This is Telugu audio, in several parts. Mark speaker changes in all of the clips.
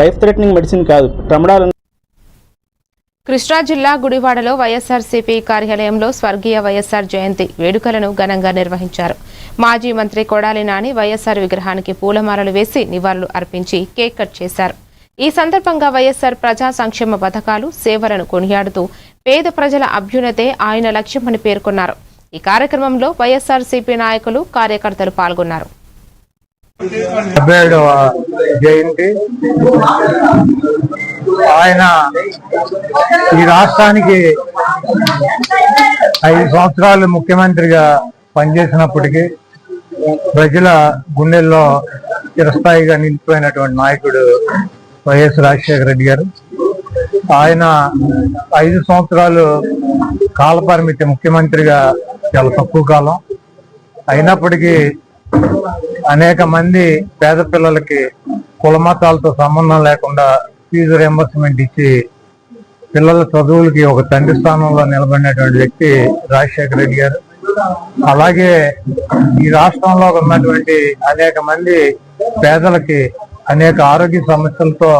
Speaker 1: లైఫ్ థ్రెటనింగ్ మెడిసిన్ కాదు. ట్రమడాల్
Speaker 2: కృష్ణా జిల్లా గుడివాడలో వైఎస్ఆర్సీపీ కార్యాలయంలో స్వర్గీయ వైఎస్ఆర్ జయంతి వేడుకలను ఘనంగా నిర్వహించారు. మాజీ మంత్రి కొడాలి నాని వైఎస్ఆర్ విగ్రహానికి పూలమాలలు వేసి నివాళులు అర్పించి కేక్ కట్ చేశారు. ఈ సందర్భంగా వైఎస్ఆర్ ప్రజా సంక్షేమ పథకాలు, సేవలను కొనియాడుతూ పేద ప్రజల అభ్యున్నతే ఆయన లక్ష్యమని పేర్కొన్నారు. ఈ కార్యక్రమంలో వైఎస్ఆర్సీపీ నాయకులు, కార్యకర్తలు పాల్గొన్నారు.
Speaker 3: జయంతి ఆయన ఈ రాష్ట్రానికి 5 సంవత్సరాలు ముఖ్యమంత్రిగా పనిచేసినప్పటికీ ప్రజల గుండెల్లో చిరస్థాయిగా నిలిచిపోయినటువంటి నాయకుడు వైఎస్ రాజశేఖర రెడ్డి గారు. ఆయన 5 సంవత్సరాలు కాలపరిమితి ముఖ్యమంత్రిగా చాలా తక్కువ కాలం అయినప్పటికీ అనేక మంది పేద పిల్లలకి కులమతాలతో సంబంధం లేకుండా ఫీజు రియంబర్స్మెంట్ ఇచ్చి పిల్లల చదువులకి ఒక తండ్రి స్థానంలో నిలబడినటువంటి వ్యక్తి రాజశేఖర రెడ్డి గారు. అలాగే ఈ రాష్ట్రంలో ఉన్నటువంటి అనేక మంది పేదలకి అనేక ఆరోగ్య సమస్యలతో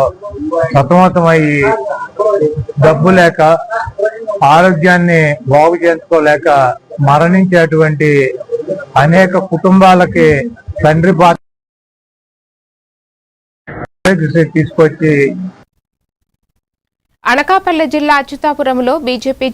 Speaker 3: సతమతమయ్యి డబ్బు లేక ఆరోగ్యాన్ని బాగు చేసుకోలేక మరణించేటువంటి అనేక కుటుంబాలకి తండ్రి పాత్ర తీసుకొచ్చి
Speaker 2: అనకాపల్లి జిల్లా అచ్యుతాపురంలో బీజేపీ